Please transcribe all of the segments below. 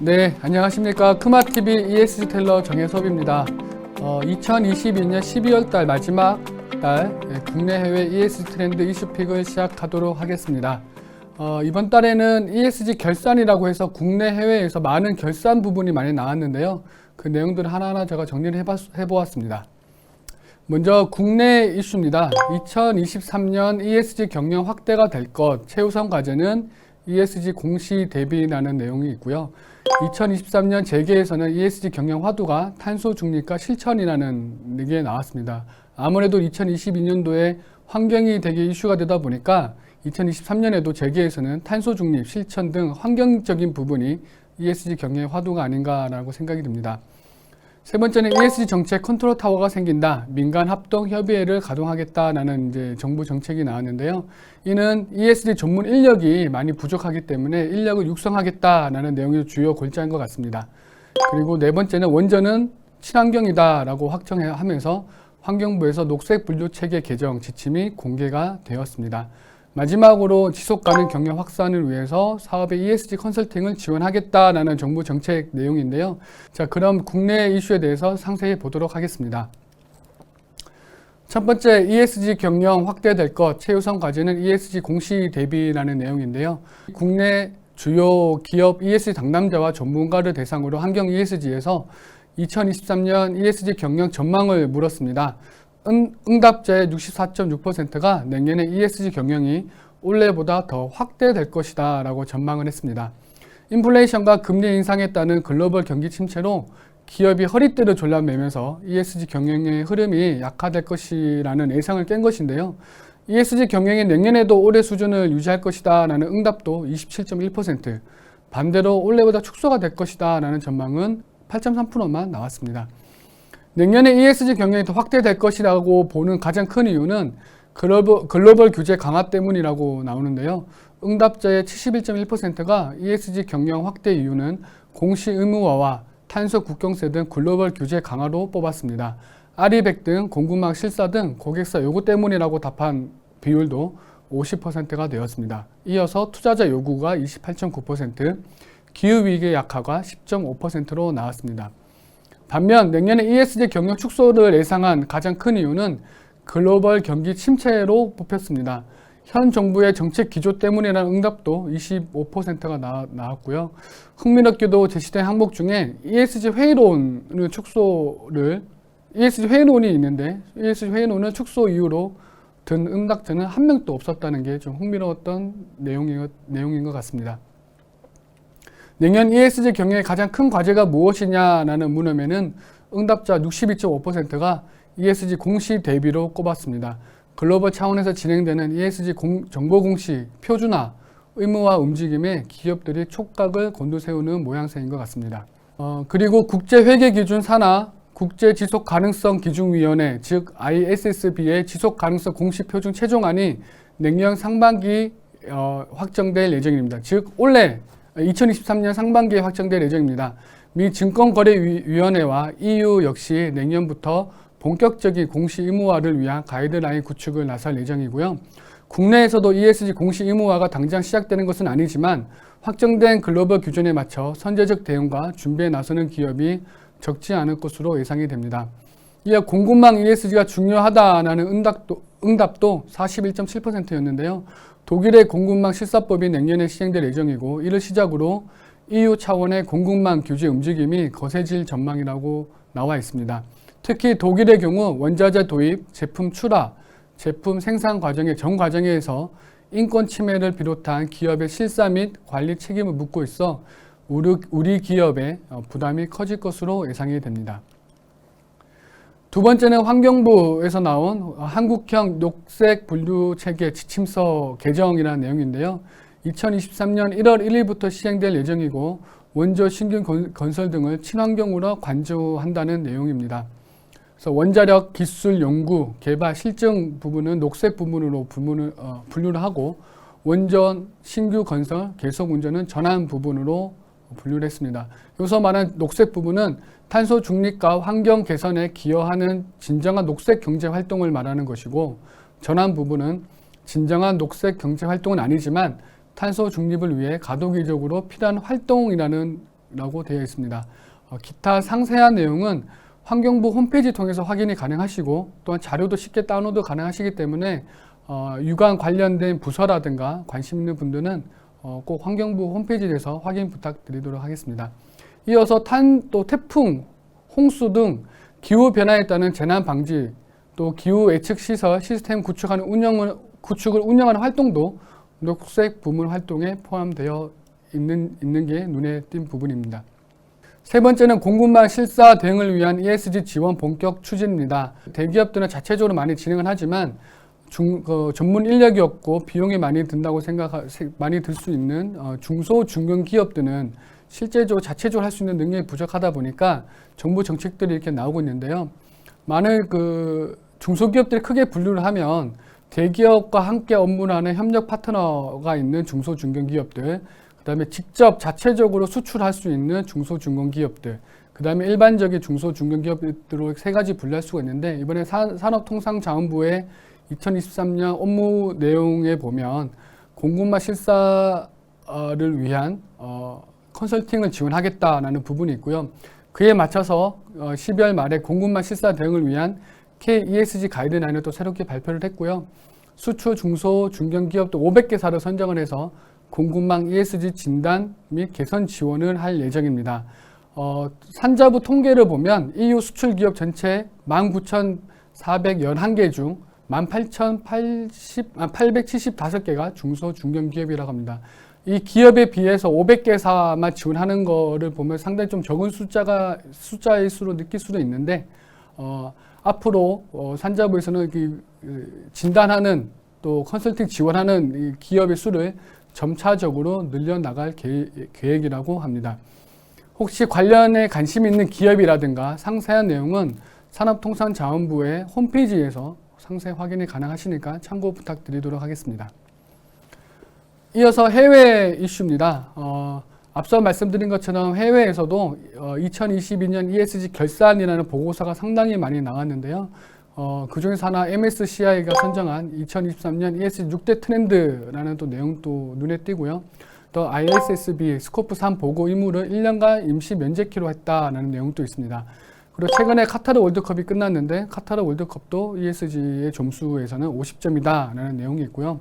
네, 안녕하십니까. 크마TV ESG 텔러 정혜섭입니다. 2022년 12월 달 마지막 달 국내 해외 ESG 트렌드 이슈픽을 시작하도록 하겠습니다. 이번 달에는 ESG 결산이라고 해서 국내 해외에서 많은 결산 부분이 많이 나왔는데요. 그 내용들을 하나하나 제가 정리를 해보았습니다. 먼저 국내 이슈입니다. 2023년 ESG 경영 확대가 될 것, 최우선 과제는 ESG 공시 대비라는 내용이 있고요. 2023년 재계에서는 ESG 경영 화두가 탄소 중립과 실천이라는 게 나왔습니다. 아무래도 2022년도에 환경이 되게 이슈가 되다 보니까 2023년에도 재계에서는 탄소 중립, 실천 등 환경적인 부분이 ESG 경영의 화두가 아닌가라고 생각이 듭니다. 세 번째는 ESG 정책 컨트롤 타워가 생긴다. 민간 합동 협의회를 가동하겠다라는 이제 정부 정책이 나왔는데요. 이는 ESG 전문 인력이 많이 부족하기 때문에 인력을 육성하겠다라는 내용이 주요 골자인 것 같습니다. 그리고 네 번째는 원전은 친환경이다라고 확정하면서 환경부에서 녹색 분류 체계 개정 지침이 공개가 되었습니다. 마지막으로 지속가능 경영 확산을 위해서 사업의 ESG 컨설팅을 지원하겠다라는 정부 정책 내용인데요. 자, 그럼 국내 이슈에 대해서 상세히 보도록 하겠습니다. 첫 번째, ESG 경영 확대될 것, 최우선 과제는 ESG 공시 대비라는 내용인데요. 국내 주요 기업 ESG 담당자와 전문가를 대상으로 환경 ESG에서 2023년 ESG 경영 전망을 물었습니다. 응답자의 64.6%가 내년에 ESG 경영이 올해보다 더 확대될 것이다 라고 전망을 했습니다. 인플레이션과 금리 인상에 따른 글로벌 경기 침체로 기업이 허리띠를 졸라매면서 ESG 경영의 흐름이 약화될 것이라는 예상을 깬 것인데요. ESG 경영이 내년에도 올해 수준을 유지할 것이다 라는 응답도 27.1%, 반대로 올해보다 축소가 될 것이다 라는 전망은 8.3%만 나왔습니다. 내년에 ESG 경영이 더 확대될 것이라고 보는 가장 큰 이유는 글로벌 규제 강화 때문이라고 나오는데요. 응답자의 71.1%가 ESG 경영 확대 이유는 공시 의무화와 탄소 국경세 등 글로벌 규제 강화로 뽑았습니다. 아리백 등 공급망 실사 등 고객사 요구 때문이라고 답한 비율도 50%가 되었습니다. 이어서 투자자 요구가 28.9%, 기후위기 약화가 10.5%로 나왔습니다. 반면 내년에 ESG 경영 축소를 예상한 가장 큰 이유는 글로벌 경기 침체로 뽑혔습니다. 현 정부의 정책 기조 때문이라는 응답도 25%가 나왔고요. 흥미롭게도 제시된 항목 중에 ESG 회의론이 있는데 ESG 회의론을 축소 이유로 든 응답자는 한 명도 없었다는 게 좀 흥미로웠던 내용인 것 같습니다. 내년 ESG 경영의 가장 큰 과제가 무엇이냐라는 물음에는 응답자 62.5%가 ESG 공시 대비로 꼽았습니다. 글로벌 차원에서 진행되는 ESG 정보 공시, 표준화, 의무화 움직임에 기업들이 촉각을 곤두세우는 모양새인 것 같습니다. 그리고 국제회계기준 산하 국제지속가능성기준위원회 즉 ISSB의 지속가능성 공시표준 최종안이 내년 상반기 확정될 예정입니다. 즉 올해 2023년 상반기에 확정될 예정입니다. 미 증권거래위원회와 EU 역시 내년부터 본격적인 공시 의무화를 위한 가이드라인 구축을 나설 예정이고요. 국내에서도 ESG 공시 의무화가 당장 시작되는 것은 아니지만 확정된 글로벌 규정에 맞춰 선제적 대응과 준비에 나서는 기업이 적지 않을 것으로 예상이 됩니다. 이어 공급망 ESG가 중요하다라는 응답도 41.7%였는데요. 독일의 공급망 실사법이 내년에 시행될 예정이고 이를 시작으로 EU 차원의 공급망 규제 움직임이 거세질 전망이라고 나와 있습니다. 특히 독일의 경우 원자재 도입, 제품 출하, 제품 생산 과정의 전 과정에서 인권 침해를 비롯한 기업의 실사 및 관리 책임을 묻고 있어 우리 기업의 부담이 커질 것으로 예상이 됩니다. 두 번째는 환경부에서 나온 한국형 녹색 분류 체계 지침서 개정이라는 내용인데요. 2023년 1월 1일부터 시행될 예정이고 원조 신규 건설 등을 친환경으로 관조한다는 내용입니다. 그래서 원자력 기술 연구, 개발, 실증 부분은 녹색 부분으로 분류를 하고 원전 신규 건설, 계속 운전은 전환 부분으로 분류를 했습니다. 여기서 말하는 녹색 부분은 탄소 중립과 환경 개선에 기여하는 진정한 녹색 경제 활동을 말하는 것이고 전환 부분은 진정한 녹색 경제 활동은 아니지만 탄소 중립을 위해 가동기적으로 필요한 활동이라는 라고 되어 있습니다. 기타 상세한 내용은 환경부 홈페이지 통해서 확인이 가능하시고 또한 자료도 쉽게 다운로드 가능하시기 때문에 유관 관련된 부서라든가 관심 있는 분들은 꼭 환경부 홈페이지에서 확인 부탁드리도록 하겠습니다. 이어서 또 태풍, 홍수 등 기후 변화에 따른 재난 방지, 또 기후 예측 시설 시스템 구축을 운영하는 활동도 녹색 부문 활동에 포함되어 있는 게 눈에 띈 부분입니다. 세 번째는 공급망 실사 대응을 위한 ESG 지원 본격 추진입니다. 대기업들은 자체적으로 많이 진행을 하지만 전문 인력이 없고 비용이 많이 든다고 많이 들 수 있는 중소 중견 기업들은 실제적으로 자체적으로 할 수 있는 능력이 부족하다 보니까 정부 정책들이 이렇게 나오고 있는데요. 많은 중소기업들이 크게 분류를 하면 대기업과 함께 업무를 하는 협력 파트너가 있는 중소 중견 기업들, 그 다음에 직접 자체적으로 수출할 수 있는 중소 중견 기업들, 그 다음에 일반적인 중소 중견 기업들로 세 가지 분류할 수가 있는데, 이번에 산업통상자원부의 2023년 업무 내용에 보면 공급망 실사를 위한 컨설팅을 지원하겠다라는 부분이 있고요. 그에 맞춰서 12월 말에 공급망 실사 대응을 위한 KESG 가이드라인을 또 새롭게 발표를 했고요. 수출 중소 중견 기업도 500개사를 선정을 해서 공급망 ESG 진단 및 개선 지원을 할 예정입니다. 산자부 통계를 보면 EU 수출 기업 전체 19,411개 중 18,875개가 중소 중견 기업이라고 합니다. 이 기업에 비해서 500개사만 지원하는 거를 보면 상당히 좀 적은 숫자일 수로 느낄 수도 있는데, 앞으로 산자부에서는 진단하는 또 컨설팅 지원하는 이 기업의 수를 점차적으로 늘려나갈 계획이라고 합니다. 혹시 관련에 관심 있는 기업이라든가 상세한 내용은 산업통상자원부의 홈페이지에서 상세 확인이 가능하시니까 참고 부탁드리도록 하겠습니다. 이어서 해외 이슈입니다. 앞서 말씀드린 것처럼 해외에서도 2022년 ESG 결산이라는 보고서가 상당히 많이 나왔는데요. 그 중에서 하나 MSCI가 선정한 2023년 ESG 6대 트렌드라는 또 내용도 눈에 띄고요. 또 ISSB 스코프 3 보고 의무를 1년간 임시 면제키로 했다는 내용도 있습니다. 그리고 최근에 카타르 월드컵이 끝났는데 카타르 월드컵도 ESG의 점수에서는 50점이다 라는 내용이 있고요.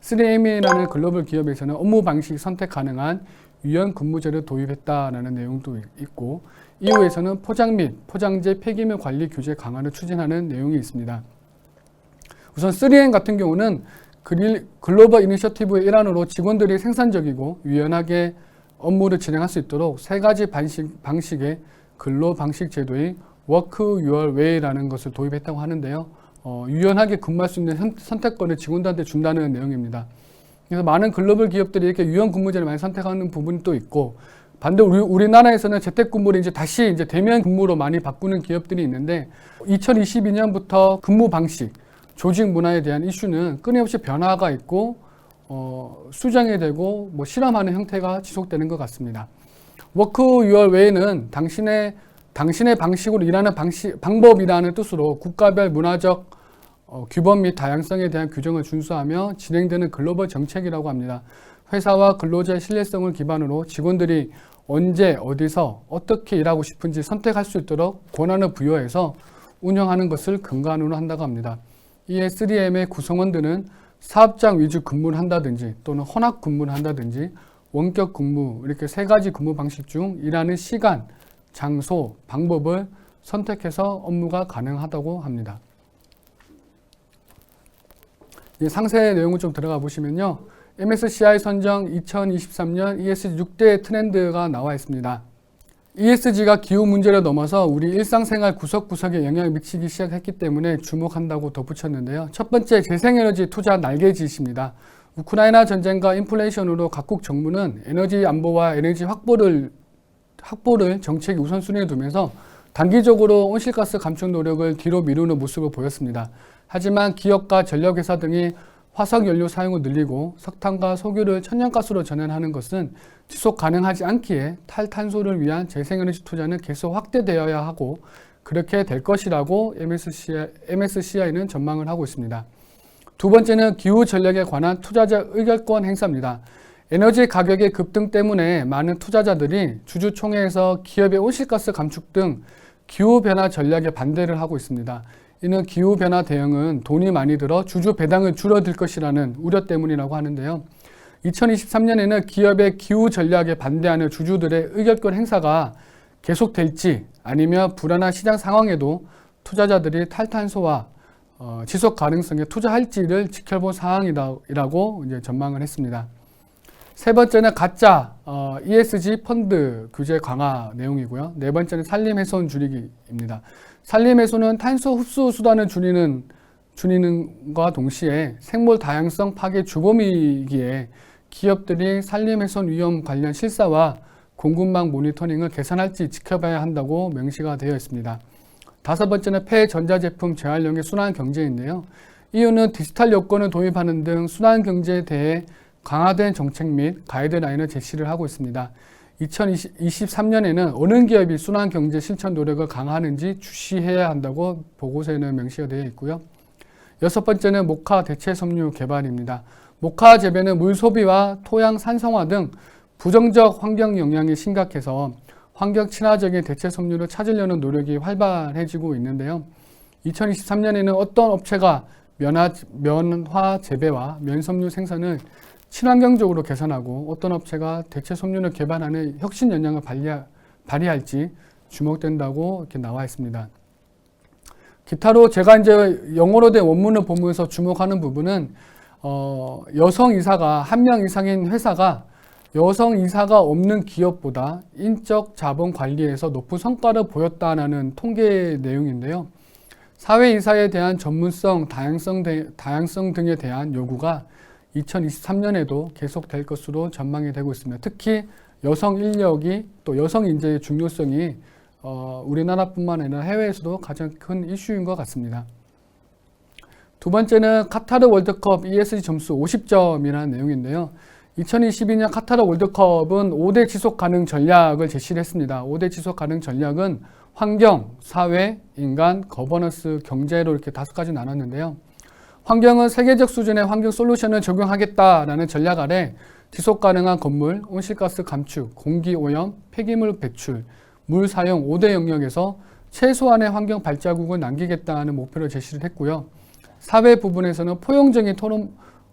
3M이라는 글로벌 기업에서는 업무 방식 선택 가능한 유연 근무제를 도입했다라는 내용도 있고, EU에서는 포장 및 포장재 폐기물 관리 규제 강화를 추진하는 내용이 있습니다. 우선 3M 같은 경우는 글로벌 이니셔티브의 일환으로 직원들이 생산적이고 유연하게 업무를 진행할 수 있도록 세 가지 방식의 근로 방식 제도인 Work Your Way라는 것을 도입했다고 하는데요. 유연하게 근무할 수 있는 선택권을 직원들한테 준다는 내용입니다. 그래서 많은 글로벌 기업들이 이렇게 유연 근무제를 많이 선택하는 부분이 또 있고, 반대로 우리나라에서는 재택근무를 다시 대면 근무로 많이 바꾸는 기업들이 있는데, 2022년부터 근무 방식, 조직 문화에 대한 이슈는 끊임없이 변화가 있고 수정이 되고 실험하는 형태가 지속되는 것 같습니다. Work Your Way는 당신의 방식으로 일하는 방법이라는 뜻으로 국가별 문화적 규범 및 다양성에 대한 규정을 준수하며 진행되는 글로벌 정책이라고 합니다. 회사와 근로자의 신뢰성을 기반으로 직원들이 언제, 어디서, 어떻게 일하고 싶은지 선택할 수 있도록 권한을 부여해서 운영하는 것을 근간으로 한다고 합니다. 이에 3M의 구성원들은 사업장 위주 근무를 한다든지 또는 혼합 근무를 한다든지 원격 근무, 이렇게 세 가지 근무 방식 중 일하는 시간, 장소, 방법을 선택해서 업무가 가능하다고 합니다. 상세 내용을 좀 들어가 보시면요. MSCI 선정 2023년 ESG 6대 트렌드가 나와 있습니다. ESG가 기후 문제를 넘어서 우리 일상생활 구석구석에 영향을 미치기 시작했기 때문에 주목한다고 덧붙였는데요. 첫 번째, 재생에너지 투자 날개짓입니다. 우크라이나 전쟁과 인플레이션으로 각국 정부는 에너지 안보와 에너지 확보를 정책의 우선순위에 두면서 단기적으로 온실가스 감축 노력을 뒤로 미루는 모습을 보였습니다. 하지만 기업과 전력회사 등이 화석연료 사용을 늘리고 석탄과 석유를 천연가스로 전환하는 것은 지속 가능하지 않기에 탈탄소를 위한 재생에너지 투자는 계속 확대되어야 하고 그렇게 될 것이라고 MSCI는 전망을 하고 있습니다. 두 번째는 기후 전력에 관한 투자자 의결권 행사입니다. 에너지 가격의 급등 때문에 많은 투자자들이 주주총회에서 기업의 온실가스 감축 등 기후변화 전략에 반대를 하고 있습니다. 이는 기후변화 대응은 돈이 많이 들어 주주 배당을 줄어들 것이라는 우려 때문이라고 하는데요. 2023년에는 기업의 기후 전략에 반대하는 주주들의 의결권 행사가 계속될지 아니면 불안한 시장 상황에도 투자자들이 탈탄소와 지속 가능성에 투자할지를 지켜볼 사항이라고 이제 전망을 했습니다. 세 번째는 가짜 ESG 펀드 규제 강화 내용이고요. 네 번째는 산림 훼손 줄이기입니다. 산림 훼손은 탄소 흡수 수단을 줄이는과 동시에 생물 다양성 파괴 주범이기에 기업들이 산림 훼손 위험 관련 실사와 공급망 모니터링을 개선할지 지켜봐야 한다고 명시가 되어 있습니다. 다섯 번째는 폐전자제품 재활용의 순환 경제인데요. 이유는 디지털 여권을 도입하는 등 순환 경제에 대해 강화된 정책 및 가이드라인을 제시를 하고 있습니다. 2023년에는 어느 기업이 순환 경제 실천 노력을 강화하는지 주시해야 한다고 보고서에는 명시가 되어 있고요. 여섯 번째는 모카 대체 섬유 개발입니다. 모카 재배는 물 소비와 토양 산성화 등 부정적 환경 영향이 심각해서 환경 친화적인 대체 섬유를 찾으려는 노력이 활발해지고 있는데요. 2023년에는 어떤 업체가 면화 재배와 면섬유 생산을 친환경적으로 개선하고 어떤 업체가 대체 섬유를 개발하는 혁신 역량을 발휘할지 주목된다고 이렇게 나와 있습니다. 기타로 제가 이제 영어로 된 원문을 보면서 주목하는 부분은 여성 이사가 한 명 이상인 회사가 여성 이사가 없는 기업보다 인적 자본 관리에서 높은 성과를 보였다는 통계 내용인데요. 사회 이사에 대한 전문성, 다양성 등에 대한 요구가 2023년에도 계속될 것으로 전망이 되고 있습니다. 특히 여성 인력이 또 여성 인재의 중요성이 우리나라뿐만 아니라 해외에서도 가장 큰 이슈인 것 같습니다. 두 번째는 카타르 월드컵 ESG 점수 50점이라는 내용인데요. 2022년 카타르 월드컵은 5대 지속 가능 전략을 제시를 했습니다. 5대 지속 가능 전략은 환경, 사회, 인간, 거버넌스, 경제로 이렇게 5가지 나눴는데요. 환경은 세계적 수준의 환경 솔루션을 적용하겠다라는 전략 아래 지속 가능한 건물, 온실가스 감축, 공기 오염, 폐기물 배출, 물 사용 5대 영역에서 최소한의 환경 발자국을 남기겠다는 목표를 제시를 했고요. 사회 부분에서는 포용적인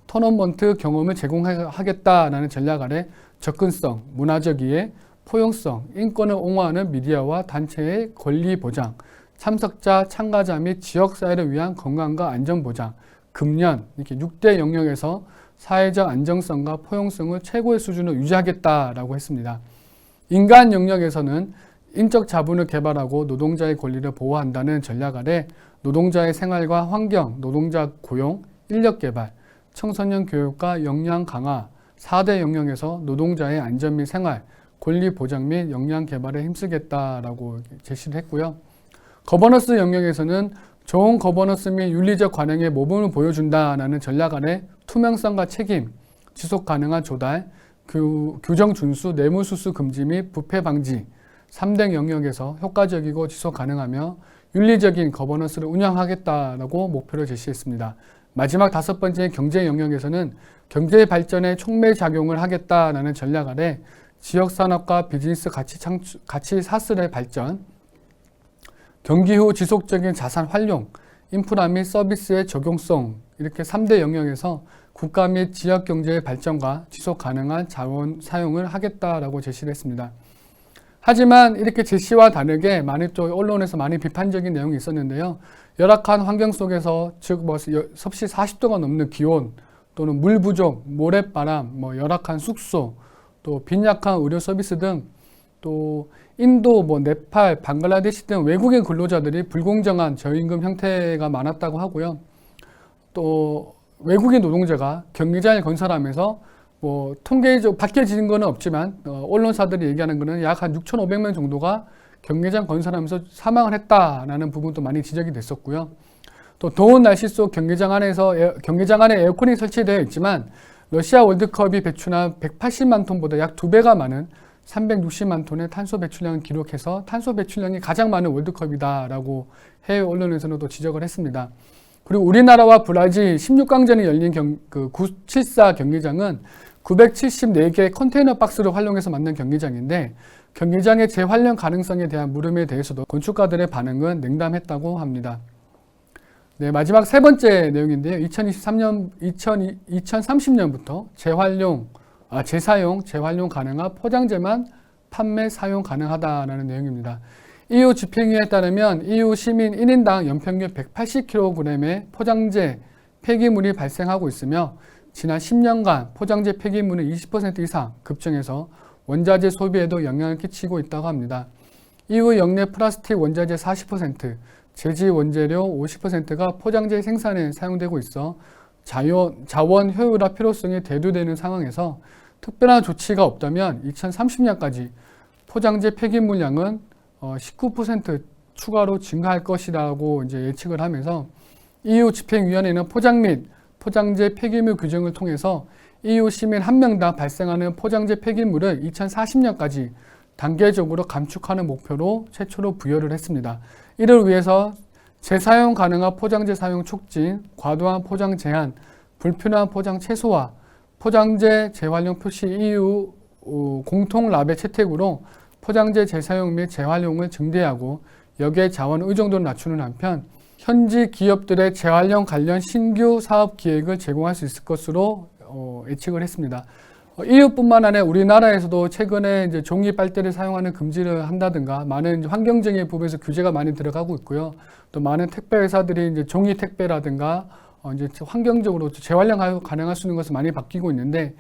토너먼트 경험을 제공하겠다라는 전략 아래 접근성, 문화적 이해, 포용성, 인권을 옹호하는 미디어와 단체의 권리 보장, 참석자, 참가자 및 지역사회를 위한 건강과 안전 보장, 금년 이렇게 6대 영역에서 사회적 안정성과 포용성을 최고의 수준으로 유지하겠다라고 했습니다. 인간 영역에서는 인적 자본을 개발하고 노동자의 권리를 보호한다는 전략 아래 노동자의 생활과 환경, 노동자 고용, 인력 개발, 청소년 교육과 역량 강화 4대 영역에서 노동자의 안전 및 생활, 권리 보장 및 역량 개발에 힘쓰겠다라고 제시를 했고요. 거버넌스 영역에서는 좋은 거버넌스 및 윤리적 관행의 모범을 보여준다라는 전략 아래 투명성과 책임, 지속 가능한 조달, 규정 준수, 뇌물수수 금지 및 부패 방지 3대 영역에서 효과적이고 지속 가능하며 윤리적인 거버넌스를 운영하겠다라고 목표를 제시했습니다. 마지막 5번째 경제 영역에서는 경제 발전에 촉매작용을 하겠다라는 전략 아래 지역산업과 비즈니스 가치 사슬의 발전, 경기 후 지속적인 자산 활용, 인프라 및 서비스의 적용성 이렇게 3대 영역에서 국가 및 지역 경제의 발전과 지속 가능한 자원 사용을 하겠다라고 제시를 했습니다. 하지만 이렇게 제시와 다르게 많은 또 언론에서 많이 비판적인 내용이 있었는데요. 열악한 환경 속에서 즉 섭씨 40도가 넘는 기온 또는 물 부족, 모래바람, 열악한 숙소, 또 빈약한 의료 서비스 등 또 인도, 네팔, 방글라데시 등 외국인 근로자들이 불공정한 저임금 형태가 많았다고 하고요. 또 외국인 노동자가 경기장을 건설하면서 통계적 밝혀지는 것은 없지만 언론사들이 얘기하는 것은 약 한 6,500명 정도가 경기장 건설하면서 사망을 했다라는 부분도 많이 지적이 됐었고요. 또 더운 날씨 속 경기장 안에 에어컨이 설치되어 있지만 러시아 월드컵이 배출한 180만 톤보다 약 2배가 많은 360만 톤의 탄소 배출량을 기록해서 탄소 배출량이 가장 많은 월드컵이다라고 해외 언론에서는 또 지적을 했습니다. 그리고 우리나라와 브라질 16강전이 열린 974 경기장은 974개의 컨테이너 박스를 활용해서 만든 경기장인데 경기장의 재활용 가능성에 대한 물음에 대해서도 건축가들의 반응은 냉담했다고 합니다. 네, 마지막 세 번째 내용인데요. 2030년부터 재사용, 재활용 가능한 포장재만 판매, 사용 가능하다라는 내용입니다. EU 집행위에 따르면 EU 시민 1인당 연평균 180kg의 포장재 폐기물이 발생하고 있으며 지난 10년간 포장재 폐기물은 20% 이상 급증해서 원자재 소비에도 영향을 끼치고 있다고 합니다. EU 역내 플라스틱 원자재 40%, 제지 원재료 50%가 포장재 생산에 사용되고 있어 자원 효율화 필요성이 대두되는 상황에서 특별한 조치가 없다면 2030년까지 포장재 폐기물량은 19% 추가로 증가할 것이라고 이제 예측을 하면서 EU 집행위원회는 포장 및 포장재 폐기물 규정을 통해서 EU 시민 1명당 발생하는 포장재 폐기물을 2040년까지 단계적으로 감축하는 목표로 최초로 부여를 했습니다. 이를 위해서 재사용 가능한 포장재 사용 촉진, 과도한 포장 제한, 불필요한 포장 최소화, 포장재 재활용 표시 EU 공통 라벨 채택으로 포장재 재사용 및 재활용을 증대하고 여기에 자원 의존도를 낮추는 한편 현지 기업들의 재활용 관련 신규 사업 기획을 제공할 수 있을 것으로 예측을 했습니다. EU뿐만 아니라 우리나라에서도 최근에 이제 종이 빨대를 사용하는 금지를 한다든가 많은 환경적인 부분에서 규제가 많이 들어가고 있고요. 또 많은 택배 회사들이 이제 종이 택배라든가 이제 환경적으로 재활용 가능할 수 있는 것을 많이 바뀌고 있는데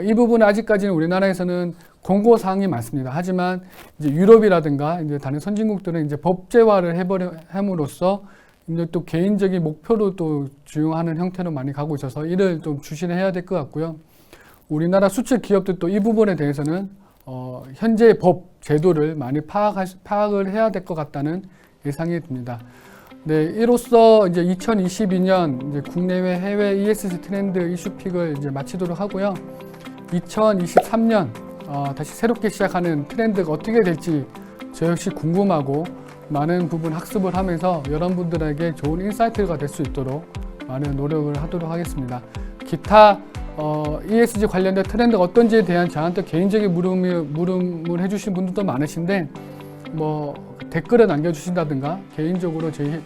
이 부분은 아직까지는 우리나라에서는 권고 사항이 많습니다. 하지만 이제 유럽이라든가 이제 다른 선진국들은 이제 법제화를 함으로써 이제 또 개인적인 목표로 또 주용하는 형태로 많이 가고 있어서 이를 좀 주시를 해야 될 것 같고요. 우리나라 수출 기업들도 이 부분에 대해서는 현재 법 제도를 많이 파악을 해야 될 것 같다는 예상이 듭니다. 네, 이로써 이제 2022년 이제 국내외 해외 ESG 트렌드 이슈픽을 이제 마치도록 하고요. 2023년 다시 새롭게 시작하는 트렌드가 어떻게 될지 저 역시 궁금하고 많은 부분 학습을 하면서 여러분들에게 좋은 인사이트가 될 수 있도록 많은 노력을 하도록 하겠습니다. 기타 ESG 관련된 트렌드가 어떤지에 대한 저한테 개인적인 물음을 해주신 분들도 많으신데 뭐 댓글을 남겨주신다든가 개인적으로 저희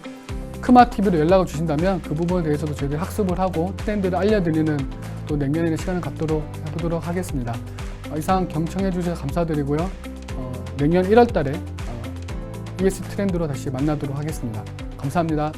크마TV로 연락을 주신다면 그 부분에 대해서도 저희들이 학습을 하고 트렌드를 알려드리는 또 내년에는 시간을 갖도록 해보도록 하겠습니다. 이상 경청해 주셔서 감사드리고요. 내년 1월 달에 ESG 트렌드로 다시 만나도록 하겠습니다. 감사합니다.